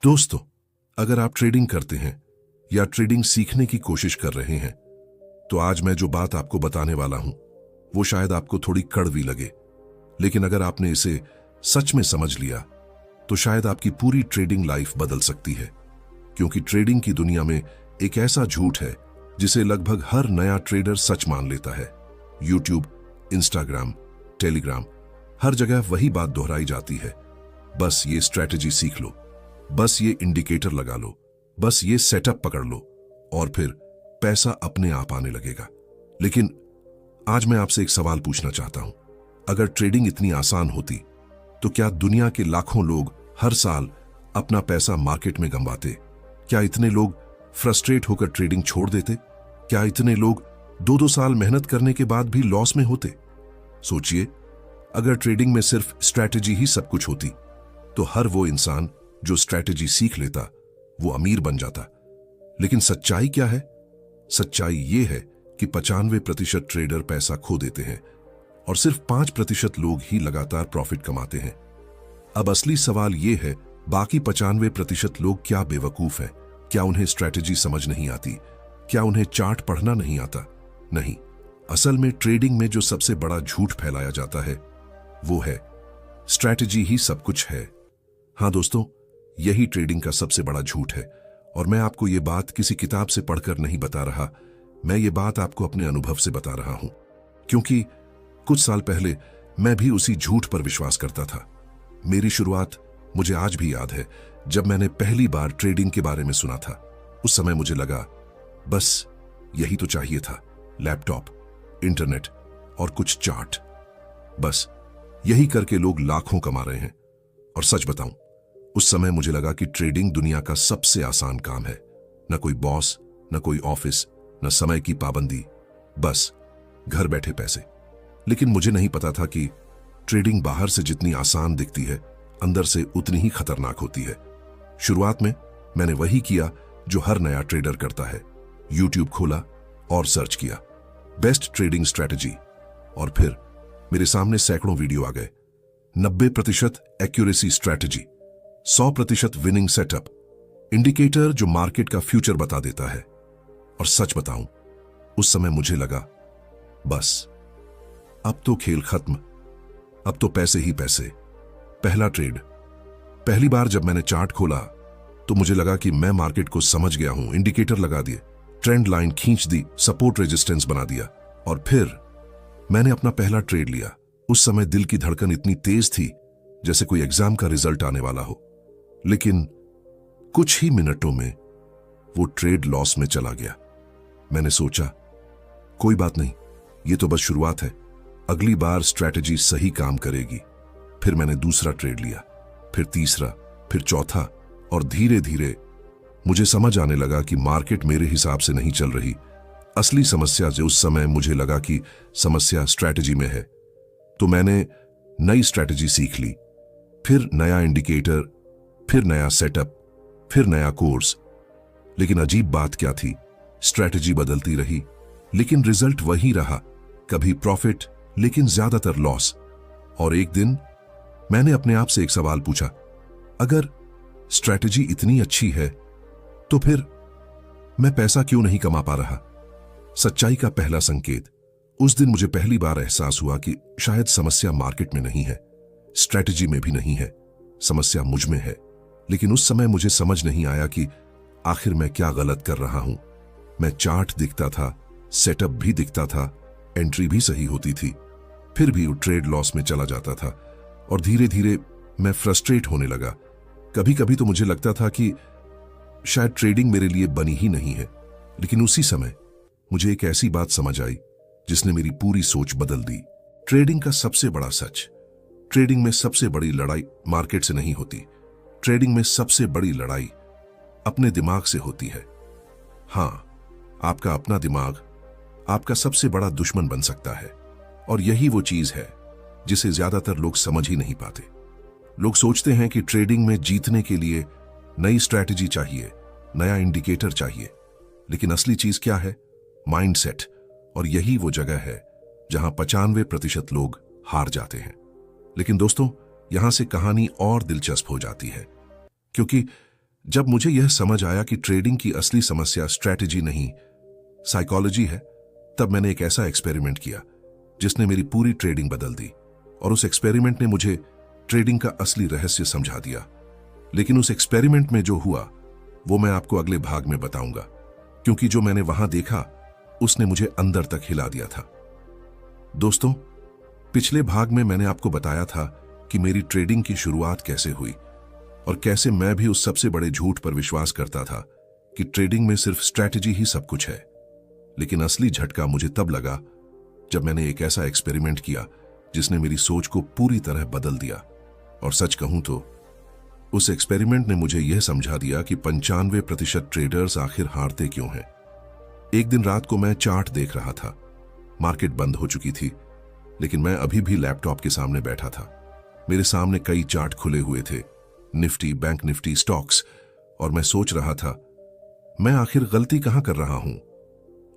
दोस्तों, अगर आप ट्रेडिंग करते हैं या ट्रेडिंग सीखने की कोशिश कर रहे हैं तो आज मैं जो बात आपको बताने वाला हूं वो शायद आपको थोड़ी कड़वी लगे, लेकिन अगर आपने इसे सच में समझ लिया तो शायद आपकी पूरी ट्रेडिंग लाइफ बदल सकती है। क्योंकि ट्रेडिंग की दुनिया में एक ऐसा झूठ है जिसे लगभग हर नया ट्रेडर सच मान लेता है। यूट्यूब, इंस्टाग्राम, टेलीग्राम, हर जगह वही बात दोहराई जाती है। बस ये स्ट्रैटेजी सीख लो, बस ये इंडिकेटर लगा लो, बस ये सेटअप पकड़ लो और फिर पैसा अपने आप आने लगेगा। लेकिन आज मैं आपसे एक सवाल पूछना चाहता हूं। अगर ट्रेडिंग इतनी आसान होती तो क्या दुनिया के लाखों लोग हर साल अपना पैसा मार्केट में गंवाते? क्या इतने लोग फ्रस्ट्रेट होकर ट्रेडिंग छोड़ देते? क्या इतने लोग 2-2 साल मेहनत करने के बाद भी लॉस में होते? सोचिए, अगर ट्रेडिंग में सिर्फ स्ट्रैटेजी ही सब कुछ होती तो हर वो इंसान जो स्ट्रैटेजी सीख लेता वो अमीर बन जाता। लेकिन सच्चाई क्या है? सच्चाई ये है कि 95% ट्रेडर पैसा खो देते हैं और सिर्फ 5% लोग ही लगातार प्रॉफिट कमाते हैं। अब असली सवाल ये है, बाकी 95% लोग क्या बेवकूफ हैं? क्या उन्हें स्ट्रैटेजी समझ नहीं आती? क्या उन्हें चार्ट पढ़ना नहीं आता? नहीं, असल में ट्रेडिंग में जो सबसे बड़ा झूठ फैलाया जाता है वो है स्ट्रैटेजी ही सब कुछ है। हाँ दोस्तों, यही ट्रेडिंग का सबसे बड़ा झूठ है और मैं आपको ये बात किसी किताब से पढ़कर नहीं बता रहा, मैं ये बात आपको अपने अनुभव से बता रहा हूं। क्योंकि कुछ साल पहले मैं भी उसी झूठ पर विश्वास करता था। मेरी शुरुआत मुझे आज भी याद है, जब मैंने पहली बार ट्रेडिंग के बारे में सुना था। उस समय मुझे लगा बस यही तो चाहिए था, लैपटॉप, इंटरनेट और कुछ चार्ट। बस यही करके लोग लाखों कमा रहे हैं। और सच बताऊं, उस समय मुझे लगा कि ट्रेडिंग दुनिया का सबसे आसान काम है। न कोई बॉस, न कोई ऑफिस, न समय की पाबंदी, बस घर बैठे पैसे। लेकिन मुझे नहीं पता था कि ट्रेडिंग बाहर से जितनी आसान दिखती है, अंदर से उतनी ही खतरनाक होती है। शुरुआत में मैंने वही किया जो हर नया ट्रेडर करता है। यूट्यूब खोला और सर्च किया बेस्ट ट्रेडिंग स्ट्रैटेजी, और फिर मेरे सामने सैकड़ों वीडियो आ गए। 90% accuracy strategy, 100% winning setup, indicator जो मार्केट का फ्यूचर बता देता है। और सच बताऊं, उस समय मुझे लगा बस अब तो खेल खत्म, अब तो पैसे ही पैसे। पहला ट्रेड, पहली बार जब मैंने चार्ट खोला तो मुझे लगा कि मैं मार्केट को समझ गया हूं। इंडिकेटर लगा दिए, ट्रेंड लाइन खींच दी, सपोर्ट रेजिस्टेंस बना दिया और फिर मैंने अपना पहला ट्रेड लिया। उस समय दिल की धड़कन इतनी तेज थी जैसे कोई एग्जाम का रिजल्ट आने वाला हो। लेकिन कुछ ही मिनटों में वो ट्रेड लॉस में चला गया। मैंने सोचा कोई बात नहीं, ये तो बस शुरुआत है, अगली बार स्ट्रैटेजी सही काम करेगी। फिर मैंने दूसरा ट्रेड लिया, फिर तीसरा, फिर चौथा, और धीरे धीरे मुझे समझ आने लगा कि मार्केट मेरे हिसाब से नहीं चल रही। असली समस्या जो उस समय मुझे लगा कि समस्या स्ट्रैटेजी में है, तो मैंने नई स्ट्रैटेजी सीख ली। फिर नया इंडिकेटर, फिर नया सेटअप, फिर नया कोर्स। लेकिन अजीब बात क्या थी, स्ट्रैटेजी बदलती रही लेकिन रिजल्ट वही रहा। कभी प्रॉफिट लेकिन ज्यादातर लॉस। और एक दिन मैंने अपने आप से एक सवाल पूछा, अगर स्ट्रैटेजी इतनी अच्छी है तो फिर मैं पैसा क्यों नहीं कमा पा रहा? सच्चाई का पहला संकेत, उस दिन मुझे पहली बार एहसास हुआ कि शायद समस्या मार्केट में नहीं है, स्ट्रैटेजी में भी नहीं है, समस्या मुझ में है। लेकिन उस समय मुझे समझ नहीं आया कि आखिर मैं क्या गलत कर रहा हूं। मैं चार्ट दिखता था, सेटअप भी दिखता था, एंट्री भी सही होती थी, फिर भी वो ट्रेड लॉस में चला जाता था। और धीरे धीरे मैं फ्रस्ट्रेट होने लगा। कभी कभी तो मुझे लगता था कि शायद ट्रेडिंग मेरे लिए बनी ही नहीं है। लेकिन उसी समय मुझे एक ऐसी बात समझ आई जिसने मेरी पूरी सोच बदल दी। ट्रेडिंग का सबसे बड़ा सच, ट्रेडिंग में सबसे बड़ी लड़ाई मार्केट से नहीं होती। ट्रेडिंग में सबसे बड़ी लड़ाई अपने दिमाग से होती है। हां, आपका अपना दिमाग आपका सबसे बड़ा दुश्मन बन सकता है। और यही वो चीज है जिसे ज्यादातर लोग समझ ही नहीं पाते। लोग सोचते हैं कि ट्रेडिंग में जीतने के लिए नई स्ट्रैटेजी चाहिए, नया इंडिकेटर चाहिए। लेकिन असली चीज क्या है? माइंडसेट। और यही वो जगह है जहां 95% लोग हार जाते हैं। लेकिन दोस्तों, यहां से कहानी और दिलचस्प हो जाती है, क्योंकि जब मुझे यह समझ आया कि ट्रेडिंग की असली समस्या स्ट्रैटेजी नहीं, साइकोलॉजी है, तब मैंने एक ऐसा एक्सपेरिमेंट किया जिसने मेरी पूरी ट्रेडिंग बदल दी। और उस एक्सपेरिमेंट ने मुझे ट्रेडिंग का असली रहस्य समझा दिया। लेकिन उस एक्सपेरिमेंट में जो हुआ वो मैं आपको अगले भाग में बताऊंगा, क्योंकि जो मैंने वहां देखा उसने मुझे अंदर तक हिला दिया था। दोस्तों, पिछले भाग में मैंने आपको बताया था कि मेरी ट्रेडिंग की शुरुआत कैसे हुई और कैसे मैं भी उस सबसे बड़े झूठ पर विश्वास करता था कि ट्रेडिंग में सिर्फ स्ट्रैटेजी ही सब कुछ है। लेकिन असली झटका मुझे तब लगा जब मैंने एक ऐसा एक्सपेरिमेंट किया जिसने मेरी सोच को पूरी तरह बदल दिया। और सच कहूं तो उस एक्सपेरिमेंट ने मुझे यह समझा दिया कि 95% ट्रेडर्स आखिर हारते क्यों हैं। एक दिन रात को मैं चार्ट देख रहा था। मार्केट बंद हो चुकी थी, लेकिन मैं अभी भी लैपटॉप के सामने बैठा था। मेरे सामने कई चार्ट खुले हुए थे, निफ्टी, बैंक निफ्टी, स्टॉक्स, और मैं सोच रहा था मैं आखिर गलती कहां कर रहा हूं।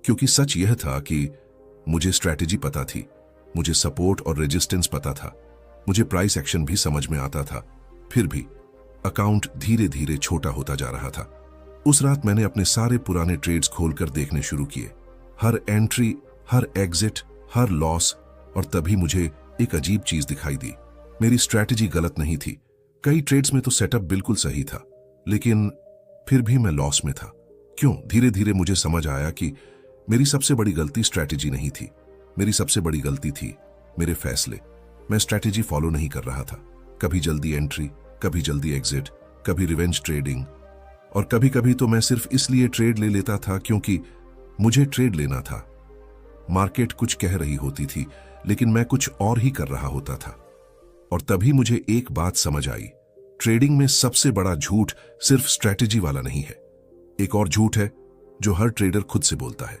क्योंकि सच यह था कि मुझे स्ट्रैटेजी पता थी, मुझे सपोर्ट और रेजिस्टेंस पता था, मुझे प्राइस एक्शन भी समझ में आता था। फिर भी अकाउंट धीरे धीरे छोटा होता जा रहा था। उस रात मैंने अपने सारे पुराने ट्रेड्स खोलकर देखने शुरू किए, हर एंट्री, हर एग्जिट, हर लॉस, और तभी मुझे एक अजीब चीज दिखाई दी। मेरी स्ट्रैटेजी गलत नहीं थी, कई ट्रेड्स में तो सेटअप बिल्कुल सही था, लेकिन फिर भी मैं लॉस में था। क्यों? धीरे धीरे मुझे समझ आया कि मेरी सबसे बड़ी गलती स्ट्रैटेजी नहीं थी, मेरी सबसे बड़ी गलती थी मेरे फैसले। मैं स्ट्रैटेजी फॉलो नहीं कर रहा था, कभी जल्दी एंट्री, कभी जल्दी एग्जिट, कभी रिवेंज ट्रेडिंग, और कभी कभी तो मैं सिर्फ इसलिए ट्रेड ले लेता था क्योंकि मुझे ट्रेड लेना था। मार्केट कुछ कह रही होती थी, लेकिन मैं कुछ और ही कर रहा होता था। और तभी मुझे एक बात समझ आई, ट्रेडिंग में सबसे बड़ा झूठ सिर्फ स्ट्रैटेजी वाला नहीं है। एक और झूठ है जो हर ट्रेडर खुद से बोलता है,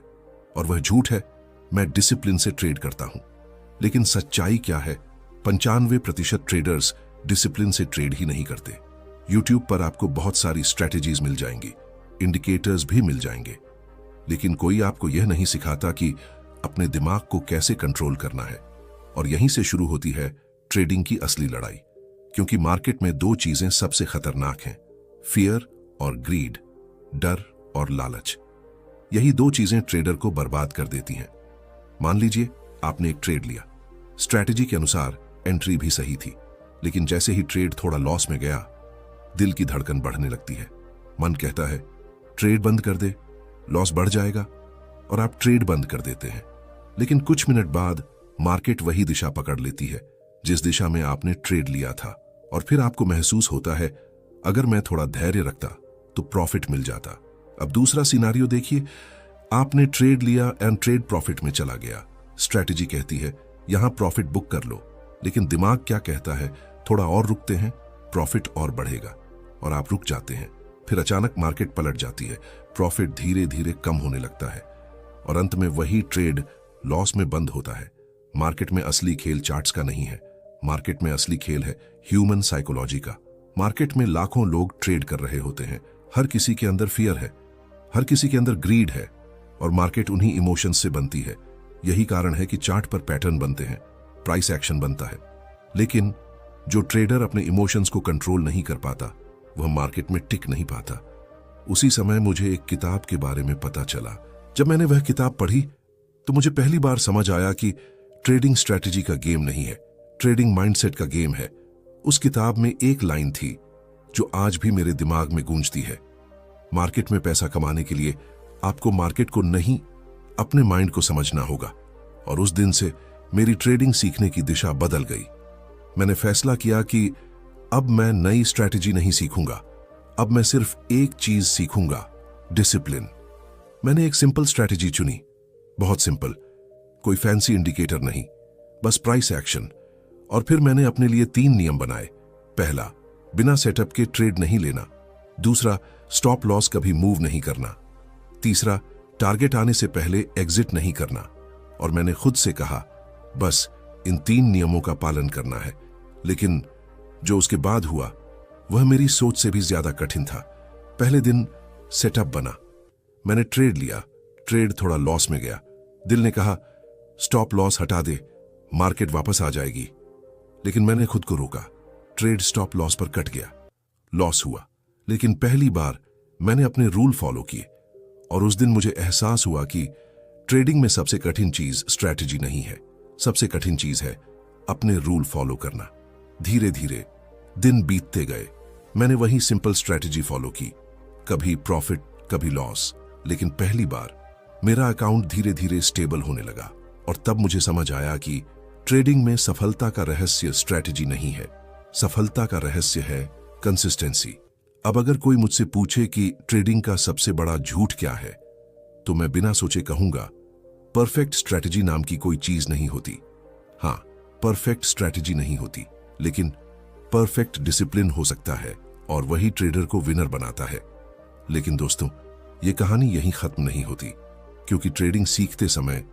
और वह झूठ है मैं डिसिप्लिन से ट्रेड करता हूं। लेकिन सच्चाई क्या है? 95% ट्रेडर्स डिसिप्लिन से ट्रेड ही नहीं करते। यूट्यूब पर आपको बहुत सारी स्ट्रैटेजीज मिल जाएंगी, इंडिकेटर्स भी मिल जाएंगे, लेकिन कोई आपको यह नहीं सिखाता कि अपने दिमाग को कैसे कंट्रोल करना है। और यहीं से शुरू होती है ट्रेडिंग की असली लड़ाई। क्योंकि मार्केट में दो चीजें सबसे खतरनाक हैं, फियर और ग्रीड, डर और लालच। यही दो चीजें ट्रेडर को बर्बाद कर देती हैं। मान लीजिए आपने एक ट्रेड लिया, स्ट्रैटेजी के अनुसार एंट्री भी सही थी, लेकिन जैसे ही ट्रेड थोड़ा लॉस में गया, दिल की धड़कन बढ़ने लगती है। मन कहता है ट्रेड बंद कर दे, लॉस बढ़ जाएगा, और आप ट्रेड बंद कर देते हैं। लेकिन कुछ मिनट बाद मार्केट वही दिशा पकड़ लेती है जिस दिशा में आपने ट्रेड लिया था, और फिर आपको महसूस होता है अगर मैं थोड़ा धैर्य रखता तो प्रॉफिट मिल जाता। अब दूसरा सिनारियो देखिए, आपने ट्रेड लिया एंड ट्रेड प्रॉफिट में चला गया। स्ट्रैटेजी कहती है यहां प्रॉफिट बुक कर लो, लेकिन दिमाग क्या कहता है, थोड़ा और रुकते हैं, प्रॉफिट और बढ़ेगा, और आप रुक जाते हैं। फिर अचानक मार्केट पलट जाती है, प्रॉफिट धीरे धीरे कम होने लगता है, और अंत में वही ट्रेड लॉस में बंद होता है। मार्केट में असली खेल चार्ट्स का नहीं है, मार्केट में असली खेल है ह्यूमन साइकोलॉजी का। मार्केट में लाखों लोग ट्रेड कर रहे होते हैं, हर किसी के अंदर फियर है, हर किसी के अंदर ग्रीड है, और मार्केट उन्हीं इमोशंस से बनती है। यही कारण है कि चार्ट पर पैटर्न बनते हैं, प्राइस एक्शन बनता है। लेकिन जो ट्रेडर अपने इमोशंस को कंट्रोल नहीं कर पाता, वह मार्केट में टिक नहीं पाता। उसी समय मुझे एक किताब के बारे में पता चला। जब मैंने वह किताब पढ़ी तो मुझे पहली बार समझ आया कि ट्रेडिंग स्ट्रैटेजी का गेम नहीं है, ट्रेडिंग माइंडसेट का गेम है। उस किताब में एक लाइन थी जो आज भी मेरे दिमाग में गूंजती है, मार्केट में पैसा कमाने के लिए आपको मार्केट को नहीं, अपने माइंड को समझना होगा। और उस दिन से मेरी ट्रेडिंग सीखने की दिशा बदल गई। मैंने फैसला किया कि अब मैं नई स्ट्रैटेजी नहीं सीखूंगा, अब मैं सिर्फ एक चीज सीखूंगा, डिसिप्लिन। मैंने एक सिंपल स्ट्रैटेजी चुनी, बहुत सिंपल, कोई फैंसी इंडिकेटर नहीं, बस प्राइस एक्शन। और फिर मैंने अपने लिए 3 नियम बनाए। पहला, बिना सेटअप के ट्रेड नहीं लेना। दूसरा, स्टॉप लॉस कभी मूव नहीं करना। तीसरा, टारगेट आने से पहले एग्जिट नहीं करना। और मैंने खुद से कहा बस इन 3 नियमों का पालन करना है। लेकिन जो उसके बाद हुआ वह मेरी सोच से भी ज्यादा कठिन था। पहले दिन सेटअप बना, मैंने ट्रेड लिया, ट्रेड थोड़ा लॉस में गया। दिल ने कहा स्टॉप लॉस हटा दे, मार्केट वापस आ जाएगी। लेकिन मैंने खुद को रोका, ट्रेड स्टॉप लॉस पर कट गया, लॉस हुआ। लेकिन पहली बार मैंने अपने रूल फॉलो किए और उस दिन मुझे एहसास हुआ कि ट्रेडिंग में सबसे कठिन चीज स्ट्रैटेजी नहीं है, सबसे कठिन चीज है अपने रूल फॉलो करना। धीरे धीरे दिन बीतते गए, मैंने वही सिंपल स्ट्रैटेजी फॉलो की, कभी प्रॉफिट कभी लॉस, लेकिन पहली बार मेरा अकाउंट धीरे धीरे स्टेबल होने लगा। और तब मुझे समझ आया कि ट्रेडिंग में सफलता का रहस्य स्ट्रैटेजी नहीं है, सफलता का रहस्य है कंसिस्टेंसी। अब अगर कोई मुझसे पूछे कि ट्रेडिंग का सबसे बड़ा झूठ क्या है, तो मैं बिना सोचे कहूंगा, परफेक्ट स्ट्रैटेजी नाम की कोई चीज नहीं होती। हाँ, परफेक्ट स्ट्रैटेजी नहीं होती, लेकिन परफेक्ट डिसिप्लिन हो सकता है और वही ट्रेडर को विनर बनाता है। लेकिन दोस्तों, ये कहानी यहीं खत्म नहीं होती, क्योंकि ट्रेडिंग सीखते समय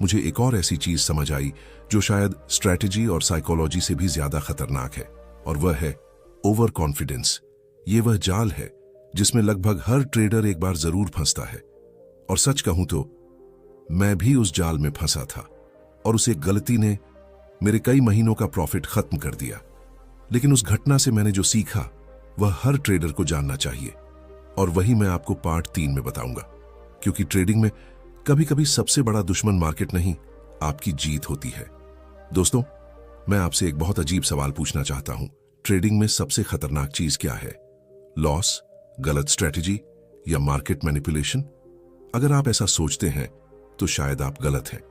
मुझे एक और ऐसी चीज समझ आई जो शायद स्ट्रैटेजी और साइकोलॉजी से भी ज्यादा खतरनाक है, और वह है ओवर कॉन्फिडेंस। ये वह जाल है जिसमें लगभग हर ट्रेडर एक बार जरूर फंसता है। और सच कहूं तो मैं भी उस जाल में फंसा था, और उस एक गलती ने मेरे कई महीनों का प्रॉफिट खत्म कर दिया। लेकिन उस घटना से मैंने जो सीखा वह हर ट्रेडर को जानना चाहिए, और वही मैं आपको पार्ट 3 में बताऊंगा। क्योंकि ट्रेडिंग में कभी कभी सबसे बड़ा दुश्मन मार्केट नहीं, आपकी जीत होती है। दोस्तों, मैं आपसे एक बहुत अजीब सवाल पूछना चाहता हूं। ट्रेडिंग में सबसे खतरनाक चीज क्या है? लॉस, गलत स्ट्रैटेजी या मार्केट मैनिपुलेशन? अगर आप ऐसा सोचते हैं तो शायद आप गलत हैं,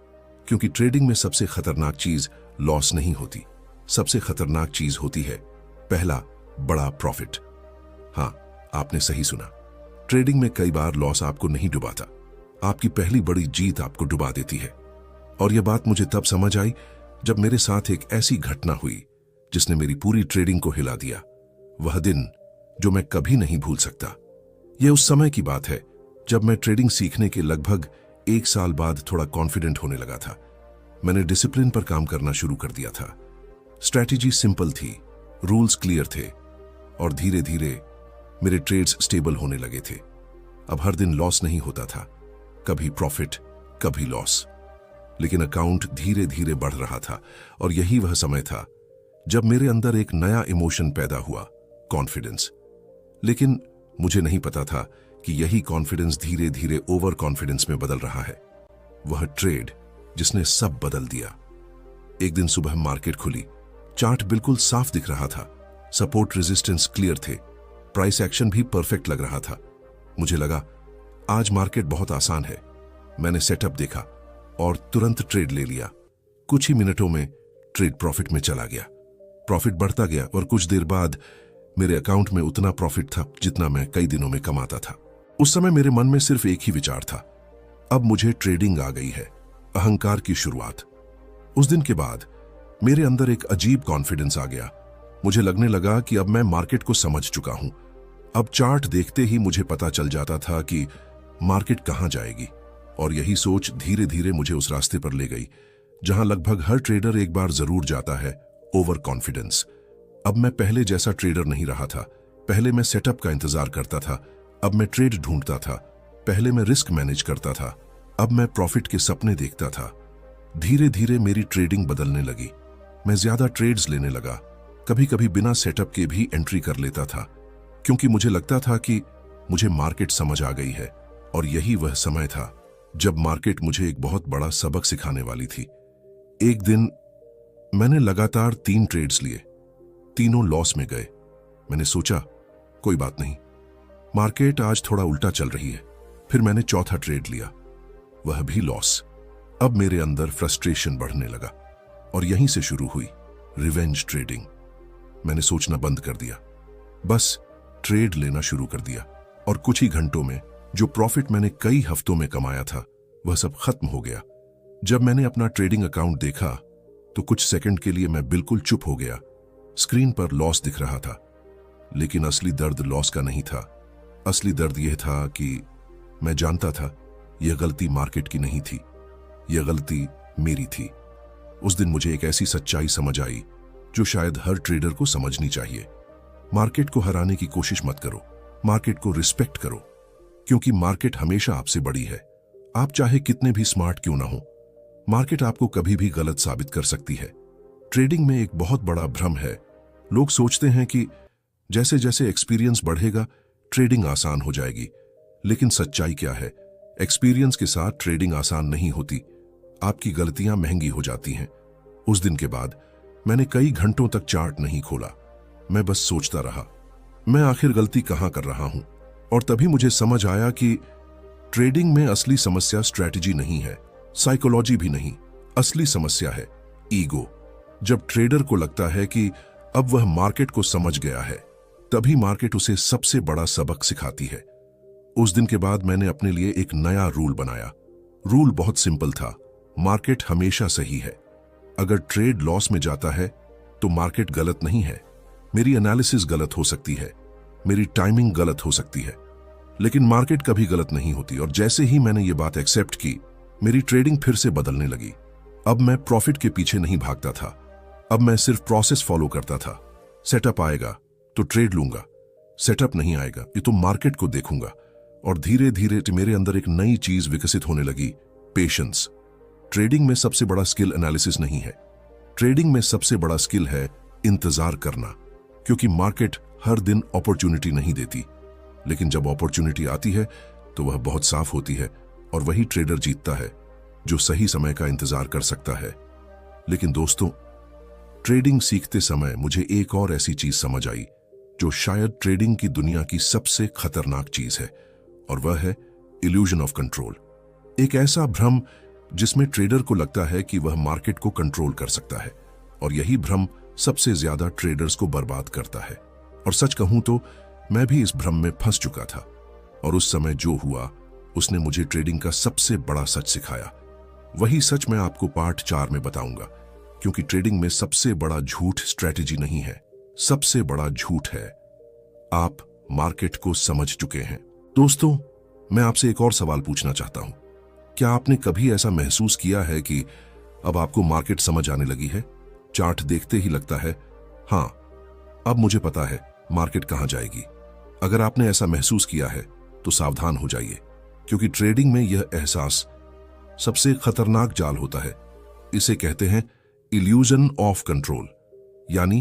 क्योंकि ट्रेडिंग में सबसे खतरनाक चीज लॉस नहीं होती। सबसे खतरनाक चीज होती है पहला, बड़ा प्रॉफिट। हां, आपने सही सुना। ट्रेडिंग में कई बार लॉस आपको नहीं डुबाता, आपकी पहली बड़ी जीत आपको डुबा देती है। और यह बात मुझे तब समझ आई जब मेरे साथ एक ऐसी घटना हुई जिसने मेरी पूरी ट्रेडिंग को हिला दिया। वह दिन जो मैं कभी नहीं भूल सकता। यह उस समय की बात है जब मैं ट्रेडिंग सीखने के लगभग 1 साल बाद थोड़ा कॉन्फिडेंट होने लगा था। मैंने डिसिप्लिन पर काम करना शुरू कर दिया था। स्ट्रैटेजी सिंपल थी, रूल्स क्लियर थे, और धीरे धीरे मेरे ट्रेड्स स्टेबल होने लगे थे। अब हर दिन लॉस नहीं होता था, कभी प्रॉफिट कभी लॉस, लेकिन अकाउंट धीरे धीरे बढ़ रहा था। और यही वह समय था जब मेरे अंदर एक नया इमोशन पैदा हुआ, कॉन्फिडेंस। लेकिन मुझे नहीं पता था कि यही कॉन्फिडेंस धीरे धीरे ओवर कॉन्फिडेंस में बदल रहा है। वह ट्रेड जिसने सब बदल दिया। एक दिन सुबह मार्केट खुली, चार्ट बिल्कुल साफ दिख रहा था, सपोर्ट रेजिस्टेंस क्लियर थे, प्राइस एक्शन भी परफेक्ट लग रहा था। मुझे लगा आज मार्केट बहुत आसान है। मैंने सेटअप देखा और तुरंत ट्रेड ले लिया। कुछ ही मिनटों में ट्रेड प्रॉफिट में चला गया। प्रॉफिट बढ़ता गया और कुछ देर बाद मेरे अकाउंट में उतना प्रॉफिट था जितना मैं कई दिनों में कमाता था। उस समय मेरे मन में सिर्फ एक ही विचार था, अब मुझे ट्रेडिंग आ गई है, अहंकार की शुरुआत। उस दिन के बाद मेरे अंदर एक अजीब कॉन्फिडेंस आ गया। मुझे लगने लगा कि अब मैं मार्केट को समझ चुका हूं। अब चार्ट देखते ही मुझे पता चल जाता था कि मार्केट कहां जाएगी, और यही सोच धीरे धीरे मुझे उस रास्ते पर ले गई जहां लगभग हर ट्रेडर एक बार जरूर जाता है, ओवर कॉन्फिडेंस। अब मैं पहले जैसा ट्रेडर नहीं रहा था। पहले मैं सेटअप का इंतजार करता था, अब मैं ट्रेड ढूंढता था। पहले मैं रिस्क मैनेज करता था, अब मैं प्रॉफिट के सपने देखता था। धीरे धीरे मेरी ट्रेडिंग बदलने लगी। मैं ज्यादा ट्रेड्स लेने लगा, कभी कभी बिना सेटअप के भी एंट्री कर लेता था, क्योंकि मुझे लगता था कि मुझे मार्केट समझ आ गई है। और यही वह समय था जब मार्केट मुझे एक बहुत बड़ा सबक सिखाने वाली थी। एक दिन मैंने लगातार 3 ट्रेड्स लिए, तीनों लॉस में गए। मैंने सोचा कोई बात नहीं, मार्केट आज थोड़ा उल्टा चल रही है। फिर मैंने चौथा ट्रेड लिया, वह भी लॉस। अब मेरे अंदर फ्रस्ट्रेशन बढ़ने लगा और यहीं से शुरू हुई रिवेंज ट्रेडिंग। मैंने सोचना बंद कर दिया, बस ट्रेड लेना शुरू कर दिया, और कुछ ही घंटों में जो प्रॉफिट मैंने कई हफ्तों में कमाया था वह सब खत्म हो गया। जब मैंने अपना ट्रेडिंग अकाउंट देखा तो कुछ सेकंड के लिए मैं बिल्कुल चुप हो गया। स्क्रीन पर लॉस दिख रहा था, लेकिन असली दर्द लॉस का नहीं था। असली दर्द यह था कि मैं जानता था यह गलती मार्केट की नहीं थी, यह गलती मेरी थी। उस दिन मुझे एक ऐसी सच्चाई समझ आई जो शायद हर ट्रेडर को समझनी चाहिए। मार्केट को हराने की कोशिश मत करो, मार्केट को रिस्पेक्ट करो, क्योंकि मार्केट हमेशा आपसे बड़ी है। आप चाहे कितने भी स्मार्ट क्यों ना हो, मार्केट आपको कभी भी गलत साबित कर सकती है। ट्रेडिंग में एक बहुत बड़ा भ्रम है, लोग सोचते हैं कि जैसे जैसे एक्सपीरियंस बढ़ेगा ट्रेडिंग आसान हो जाएगी। लेकिन सच्चाई क्या है? एक्सपीरियंस के साथ ट्रेडिंग आसान नहीं होती। आपकी गलतियां महंगी हो जाती हैं। उस दिन के बाद मैंने कई घंटों तक चार्ट नहीं खोला। मैं बस सोचता रहा, मैं आखिर गलती कहां कर रहा हूं। और तभी मुझे समझ आया कि ट्रेडिंग में असली समस्या स्ट्रैटेजी नहीं है, साइकोलॉजी भी नहीं। असली समस्या है ईगो। जब ट्रेडर को लगता है कि अब वह मार्केट को समझ गया है, तभी मार्केट उसे सबसे बड़ा सबक सिखाती है। उस दिन के बाद मैंने अपने लिए एक नया रूल बनाया। रूल बहुत सिंपल था, मार्केट हमेशा सही है। अगर ट्रेड लॉस में जाता है तो मार्केट गलत नहीं है। मेरी एनालिसिस गलत हो सकती है, मेरी टाइमिंग गलत हो सकती है, लेकिन मार्केट कभी गलत नहीं होती। और जैसे ही मैंने ये बात एक्सेप्ट की, मेरी ट्रेडिंग फिर से बदलने लगी। अब मैं प्रॉफिट के पीछे नहीं भागता था, अब मैं सिर्फ प्रोसेस फॉलो करता था। सेटअप आएगा तो ट्रेड लूंगा, सेटअप नहीं आएगा ये तो मार्केट को देखूंगा। और धीरे धीरे मेरे अंदर एक नई चीज विकसित होने लगी, पेशेंस। ट्रेडिंग में सबसे बड़ा स्किल एनालिसिस नहीं है, ट्रेडिंग में सबसे बड़ा स्किल है इंतजार करना। क्योंकि मार्केट हर दिन अपॉर्चुनिटी नहीं देती, लेकिन जब अपॉर्चुनिटी आती है तो वह बहुत साफ होती है। और वही ट्रेडर जीतता है जो सही समय का इंतजार कर सकता है। लेकिन दोस्तों, ट्रेडिंग सीखते समय मुझे एक और ऐसी चीज समझ आई जो शायद ट्रेडिंग की दुनिया की सबसे खतरनाक चीज है, और वह है इल्यूजन ऑफ कंट्रोल। एक ऐसा भ्रम जिसमें ट्रेडर को लगता है कि वह मार्केट को कंट्रोल कर सकता है, और यही भ्रम सबसे ज्यादा ट्रेडर्स को बर्बाद करता है। और सच कहूं तो मैं भी इस भ्रम में फंस चुका था, और उस समय जो हुआ उसने मुझे ट्रेडिंग का सबसे बड़ा सच सिखाया। वही सच मैं आपको पार्ट 4 में बताऊंगा, क्योंकि ट्रेडिंग में सबसे बड़ा झूठ स्ट्रैटेजी नहीं है, सबसे बड़ा झूठ है आप मार्केट को समझ चुके हैं। दोस्तों, मैं आपसे एक और सवाल पूछना चाहता हूं। क्या आपने कभी ऐसा महसूस किया है कि अब आपको मार्केट समझ आने लगी है? चार्ट देखते ही लगता है, हां, अब मुझे पता है मार्केट कहां जाएगी। अगर आपने ऐसा महसूस किया है तो सावधान हो जाइए, क्योंकि ट्रेडिंग में यह एहसास सबसे खतरनाक जाल होता है। इसे कहते हैं इल्यूजन ऑफ कंट्रोल, यानी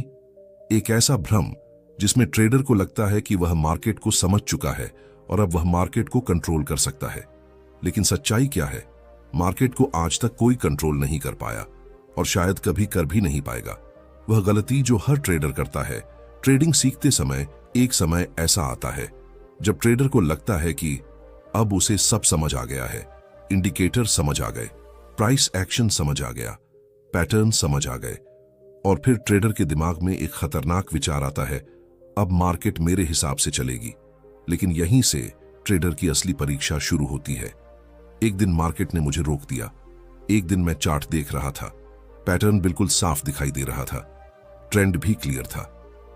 एक ऐसा भ्रम जिसमें ट्रेडर को लगता है कि वह मार्केट को समझ चुका है और अब वह मार्केट को कंट्रोल कर सकता है। लेकिन सच्चाई क्या है? मार्केट को आज तक कोई कंट्रोल नहीं कर पाया, और शायद कभी कर भी नहीं पाएगा। वह गलती जो हर ट्रेडर करता है, ट्रेडिंग सीखते समय एक समय ऐसा आता है जब ट्रेडर को लगता है कि अब उसे सब समझ आ गया है। इंडिकेटर समझ आ गए, प्राइस एक्शन समझ आ गया, पैटर्न समझ आ गए, और फिर ट्रेडर के दिमाग में एक खतरनाक विचार आता है, अब मार्केट मेरे हिसाब से चलेगी। लेकिन यहीं से ट्रेडर की असली परीक्षा शुरू होती है। एक दिन मार्केट ने मुझे रोक दिया। एक दिन मैं चार्ट देख रहा था, पैटर्न बिल्कुल साफ दिखाई दे रहा था, ट्रेंड भी क्लियर था,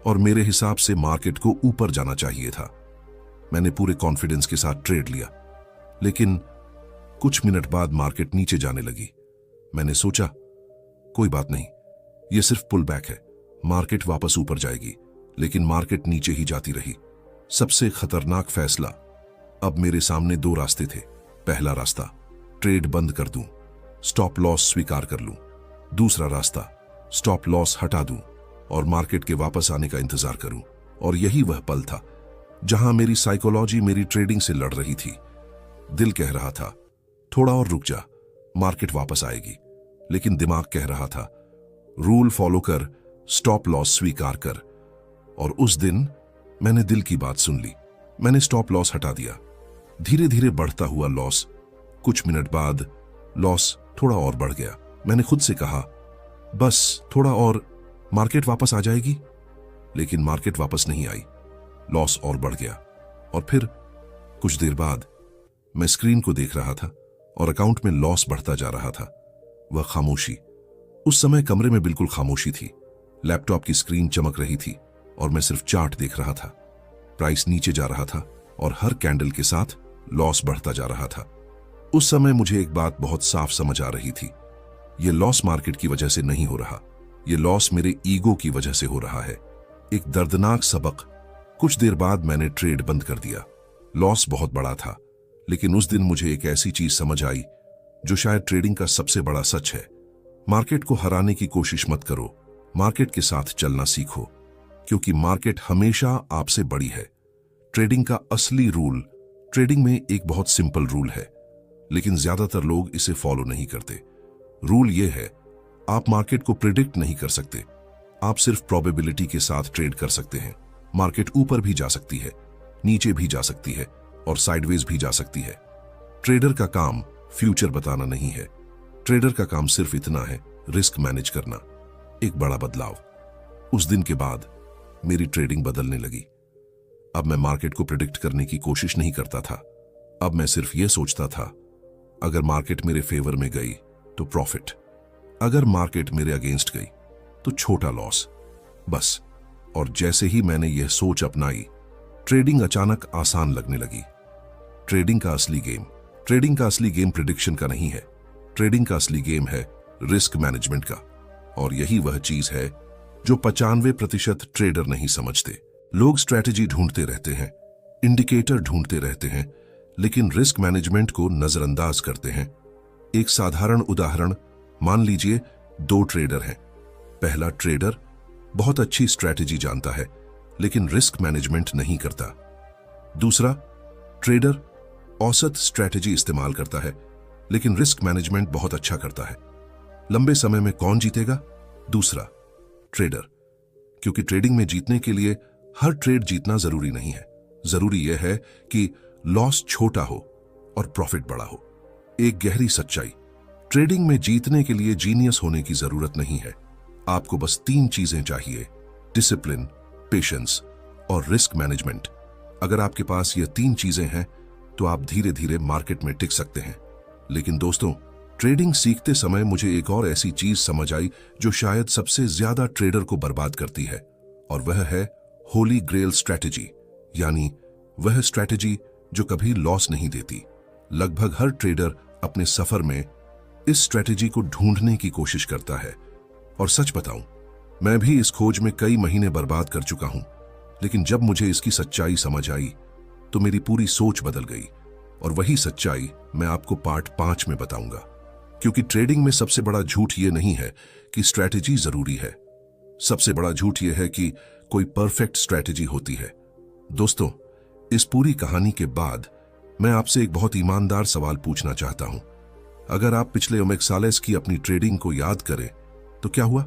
और मेरे हिसाब से मार्केट को ऊपर जाना चाहिए था। मैंने पूरे कॉन्फिडेंस के साथ ट्रेड लिया, लेकिन कुछ मिनट बाद मार्केट नीचे जाने लगी। मैंने सोचा, कोई बात नहीं, यह सिर्फ पुल बैक है, मार्केट वापस ऊपर जाएगी। लेकिन मार्केट नीचे ही जाती रही। सबसे खतरनाक फैसला, अब मेरे सामने 2 रास्ते थे। पहला रास्ता, ट्रेड बंद कर दूं, स्टॉप लॉस स्वीकार कर लूं। दूसरा रास्ता, स्टॉप लॉस हटा दूं और मार्केट के वापस आने का इंतजार करूं। और यही वह पल था जहां मेरी साइकोलॉजी मेरी ट्रेडिंग से लड़ रही थी। दिल कह रहा था, थोड़ा और रुक जा, मार्केट वापस आएगी। लेकिन दिमाग कह रहा था, रूल फॉलो कर, स्टॉप लॉस स्वीकार कर। और उस दिन मैंने दिल की बात सुन ली। मैंने स्टॉप लॉस हटा दिया। धीरे धीरे बढ़ता हुआ लॉस, कुछ मिनट बाद लॉस थोड़ा और बढ़ गया। मैंने खुद से कहा, बस थोड़ा और, मार्केट वापस आ जाएगी। लेकिन मार्केट वापस नहीं आई, लॉस और बढ़ गया। और फिर कुछ देर बाद मैं स्क्रीन को देख रहा था और अकाउंट में लॉस बढ़ता जा रहा था। वह खामोशी। उस समय कमरे में बिल्कुल खामोशी थी। लैपटॉप की स्क्रीन चमक रही थी और मैं सिर्फ चार्ट देख रहा था। प्राइस नीचे जा रहा था और हर कैंडल के साथ लॉस बढ़ता जा रहा था। उस समय मुझे एक बात बहुत साफ समझ आ रही थी, यह लॉस मार्केट की वजह से नहीं हो रहा, यह लॉस मेरे ईगो की वजह से हो रहा है। एक दर्दनाक सबक। कुछ देर बाद मैंने ट्रेड बंद कर दिया। लॉस बहुत बड़ा था, लेकिन उस दिन मुझे एक ऐसी चीज समझ आई जो शायद ट्रेडिंग का सबसे बड़ा सच है। मार्केट को हराने की कोशिश मत करो, मार्केट के साथ चलना सीखो, क्योंकि मार्केट हमेशा आपसे बड़ी है। ट्रेडिंग का असली रूल। ट्रेडिंग में एक बहुत सिंपल रूल है, लेकिन ज्यादातर लोग इसे फॉलो नहीं करते। रूल ये है, आप मार्केट को प्रिडिक्ट नहीं कर सकते। आप सिर्फ प्रोबेबिलिटी के साथ ट्रेड कर सकते हैं। मार्केट ऊपर भी जा सकती है, नीचे भी जा सकती है और साइडवेज भी जा सकती है। ट्रेडर का काम फ्यूचर बताना नहीं है। ट्रेडर का काम सिर्फ इतना है, रिस्क मैनेज करना। एक बड़ा बदलाव। उस दिन के बाद मेरी ट्रेडिंग बदलने लगी। अब मैं मार्केट को प्रिडिक्ट करने की कोशिश नहीं करता था। अब मैं सिर्फ यह सोचता था, अगर मार्केट मेरे फेवर में गई तो प्रॉफिट, अगर मार्केट मेरे अगेंस्ट गई तो छोटा लॉस, बस। और जैसे ही मैंने यह सोच अपनाई, ट्रेडिंग अचानक आसान लगने लगी। ट्रेडिंग का असली गेम प्रिडिक्शन का नहीं है। ट्रेडिंग का असली गेम है रिस्क मैनेजमेंट का। और यही वह चीज है जो 95% ट्रेडर नहीं समझते। लोग स्ट्रैटेजी ढूंढते रहते हैं, इंडिकेटर ढूंढते रहते हैं, लेकिन रिस्क मैनेजमेंट को नजरअंदाज करते हैं। एक साधारण उदाहरण, मान लीजिए 2 ट्रेडर हैं। पहला ट्रेडर बहुत अच्छी स्ट्रैटेजी जानता है, लेकिन रिस्क मैनेजमेंट नहीं करता। दूसरा ट्रेडर औसत स्ट्रैटेजी इस्तेमाल करता है, लेकिन रिस्क मैनेजमेंट बहुत अच्छा करता है। लंबे समय में कौन जीतेगा? दूसरा ट्रेडर। क्योंकि ट्रेडिंग में जीतने के लिए हर ट्रेड जीतना जरूरी नहीं है। जरूरी यह है कि लॉस छोटा हो और प्रॉफिट बड़ा हो। एक गहरी सच्चाई, ट्रेडिंग में जीतने के लिए जीनियस होने की जरूरत नहीं है। आपको बस 3 चीजें चाहिए, डिसिप्लिन, पेशेंस और रिस्क मैनेजमेंट। अगर आपके पास ये 3 चीजें हैं तो आप धीरे धीरे मार्केट में टिक सकते हैं। लेकिन दोस्तों, ट्रेडिंग सीखते समय मुझे एक और ऐसी चीज समझ आई जो शायद सबसे ज्यादा ट्रेडर को बर्बाद करती है, और वह है होली ग्रेल स्ट्रैटेजी, यानी वह स्ट्रैटेजी जो कभी लॉस नहीं देती। लगभग हर ट्रेडर अपने सफर में इस स्ट्रैटेजी को ढूंढने की कोशिश करता है। और सच बताऊं, मैं भी इस खोज में कई महीने बर्बाद कर चुका हूं। लेकिन जब मुझे इसकी सच्चाई समझ आई तो मेरी पूरी सोच बदल गई। और वही सच्चाई मैं आपको पार्ट 5 में बताऊंगा। क्योंकि ट्रेडिंग में सबसे बड़ा झूठ ये नहीं है कि स्ट्रैटेजी जरूरी है। सबसे बड़ा झूठ यह है कि कोई परफेक्ट स्ट्रैटेजी होती है। दोस्तों, इस पूरी कहानी के बाद मैं आपसे एक बहुत ईमानदार सवाल पूछना चाहता हूं। अगर आप पिछले ओमेक्स सालेस की अपनी ट्रेडिंग को याद करें तो क्या हुआ?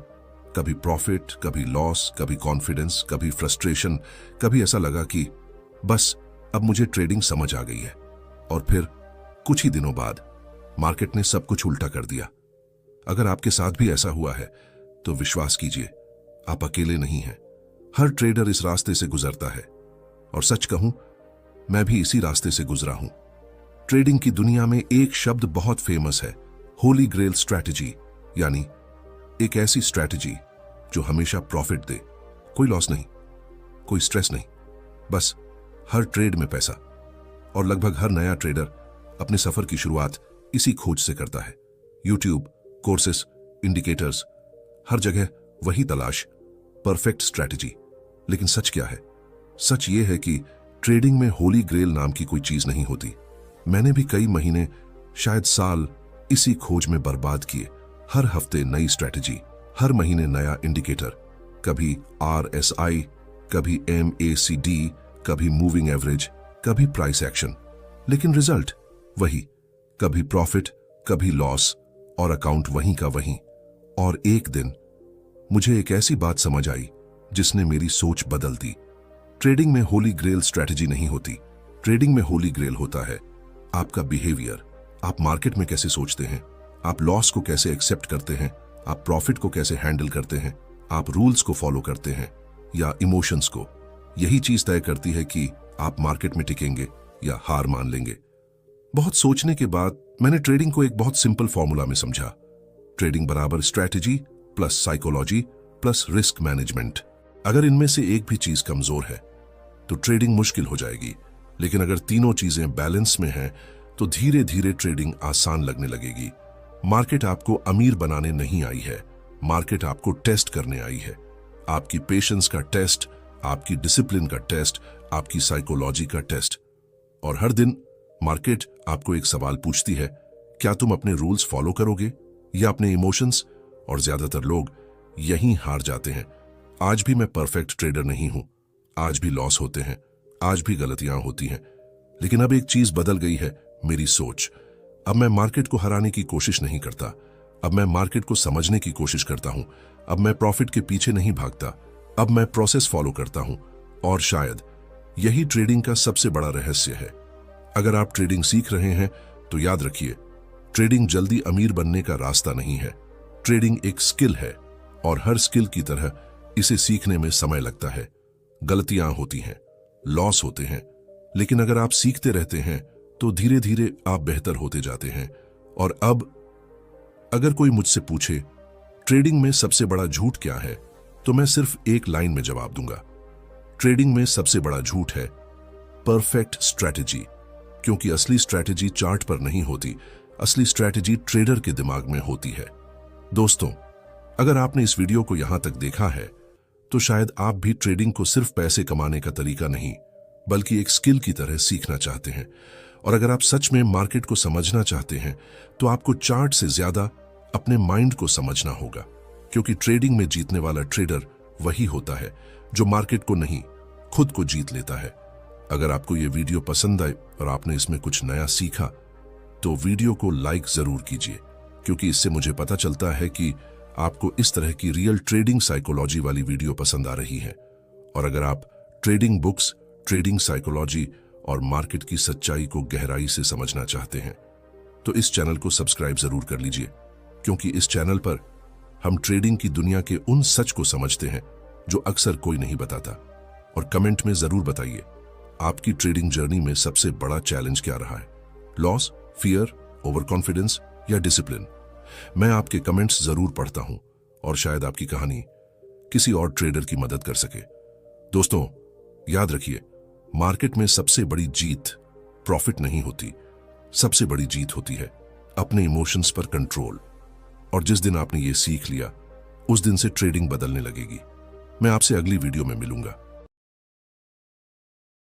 कभी प्रॉफिट, कभी लॉस, कभी कॉन्फिडेंस, कभी फ्रस्ट्रेशन, कभी ऐसा लगा कि बस अब मुझे ट्रेडिंग समझ आ गई है। और फिर कुछ ही दिनों बाद मार्केट ने सब कुछ उल्टा कर दिया। अगर आपके साथ भी ऐसा हुआ है तो विश्वास कीजिए, आप अकेले नहीं हैं। हर ट्रेडर इस रास्ते से गुजरता है। और सच कहूं, मैं भी इसी रास्ते से गुजरा हूं। ट्रेडिंग की दुनिया में एक शब्द बहुत फेमस है, होली ग्रेल स्ट्रैटेजी, यानी एक ऐसी स्ट्रैटेजी जो हमेशा प्रॉफिट दे। कोई लॉस नहीं, कोई स्ट्रेस नहीं, बस हर ट्रेड में पैसा। और लगभग हर नया ट्रेडर अपने सफर की शुरुआत इसी खोज से करता है। यूट्यूब, कोर्सेस, इंडिकेटर्स, हर जगह वही तलाश, परफेक्ट स्ट्रैटेजी। लेकिन सच क्या है? सच ये है कि ट्रेडिंग में होली ग्रेल नाम की कोई चीज नहीं होती। मैंने भी कई महीने, शायद साल, इसी खोज में बर्बाद किए। हर हफ्ते नई स्ट्रैटेजी, हर महीने नया इंडिकेटर, कभी RSI, कभी MACD, कभी मूविंग एवरेज, कभी प्राइस एक्शन। लेकिन रिजल्ट वही, कभी प्रॉफिट, कभी लॉस, और अकाउंट वहीं का वहीं। और एक दिन मुझे एक ऐसी बात समझ आई जिसने मेरी सोच बदल दी। ट्रेडिंग में होली ग्रेल स्ट्रैटेजी नहीं होती। ट्रेडिंग में होली ग्रेल होता है आपका बिहेवियर। आप मार्केट में कैसे सोचते हैं, आप लॉस को कैसे एक्सेप्ट करते हैं, आप प्रॉफिट को कैसे हैंडल करते हैं, आप रूल्स को फॉलो करते हैं या इमोशंस को। यही चीज तय करती है कि आप मार्केट में टिकेंगे या हार मान लेंगे। बहुत सोचने के बाद मैंने ट्रेडिंग को एक बहुत सिंपल फॉर्मूला में समझा। ट्रेडिंग बराबर strategy plus psychology plus risk management. अगर इनमें से एक भी चीज कमजोर है तो ट्रेडिंग मुश्किल हो जाएगी। लेकिन अगर तीनों चीजें बैलेंस में हैं तो धीरे धीरे ट्रेडिंग आसान लगने लगेगी। मार्केट आपको अमीर बनाने नहीं आई है, मार्केट आपको टेस्ट करने आई है। आपकी पेशेंस का टेस्ट, आपकी डिसिप्लिन का टेस्ट, आपकी साइकोलॉजी का टेस्ट। और हर दिन मार्केट आपको एक सवाल पूछती है, क्या तुम अपने रूल्स फॉलो करोगे या अपने इमोशंस? और ज्यादातर लोग यहीं हार जाते हैं। आज भी मैं परफेक्ट ट्रेडर नहीं हूं, आज भी लॉस होते हैं, आज भी गलतियां होती हैं, लेकिन अब एक चीज बदल गई है, मेरी सोच। अब मैं मार्केट को हराने की कोशिश नहीं करता, अब मैं मार्केट को समझने की कोशिश करता हूं। अब मैं प्रॉफिट के पीछे नहीं भागता, अब मैं प्रोसेस फॉलो करता हूं। और शायद यही ट्रेडिंग का सबसे बड़ा रहस्य है। अगर आप ट्रेडिंग सीख रहे हैं तो याद रखिए, ट्रेडिंग जल्दी अमीर बनने का रास्ता नहीं है। ट्रेडिंग एक स्किल है और हर स्किल की तरह इसे सीखने में समय लगता है। गलतियां होती हैं, लॉस होते हैं, लेकिन अगर आप सीखते रहते हैं तो धीरे धीरे आप बेहतर होते जाते हैं। और अब अगर कोई मुझसे पूछे ट्रेडिंग में सबसे बड़ा झूठ क्या है, तो मैं सिर्फ एक लाइन में जवाब दूंगा। ट्रेडिंग में सबसे बड़ा झूठ है परफेक्ट स्ट्रैटेजी, क्योंकि असली स्ट्रैटेजी चार्ट पर नहीं होती, असली स्ट्रैटेजी ट्रेडर के दिमाग में होती है। दोस्तों, अगर आपने इस वीडियो को यहां तक देखा है तो शायद आप भी ट्रेडिंग को सिर्फ पैसे कमाने का तरीका नहीं, बल्कि एक स्किल की तरह सीखना चाहते हैं। और अगर आप सच में मार्केट को समझना चाहते हैं तो आपको चार्ट से ज्यादा अपने माइंड को समझना होगा, क्योंकि ट्रेडिंग में जीतने वाला ट्रेडर वही होता है जो मार्केट को नहीं, खुद को जीत लेता है। अगर आपको यह वीडियो पसंद आए और आपने इसमें कुछ नया सीखा तो वीडियो को लाइक जरूर कीजिए, क्योंकि इससे मुझे पता चलता है कि आपको इस तरह की रियल ट्रेडिंग साइकोलॉजी वाली वीडियो पसंद आ रही है। और अगर आप ट्रेडिंग बुक्स, ट्रेडिंग साइकोलॉजी और मार्केट की सच्चाई को गहराई से समझना चाहते हैं तो इस चैनल को सब्सक्राइब जरूर कर लीजिए, क्योंकि इस चैनल पर हम ट्रेडिंग की दुनिया के उन सच को समझते हैं जो अक्सर कोई नहीं बताता। और कमेंट में जरूर बताइए, आपकी ट्रेडिंग जर्नी में सबसे बड़ा चैलेंज क्या रहा है? लॉस, फियर, ओवर कॉन्फिडेंस या डिसिप्लिन? मैं आपके कमेंट्स जरूर पढ़ता हूं और शायद आपकी कहानी किसी और ट्रेडर की मदद कर सके। दोस्तों, याद रखिए, मार्केट में सबसे बड़ी जीत प्रॉफिट नहीं होती, सबसे बड़ी जीत होती है अपने इमोशंस पर कंट्रोल। और जिस दिन आपने ये सीख लिया, उस दिन से ट्रेडिंग बदलने लगेगी। मैं आपसे अगली वीडियो में मिलूंगा।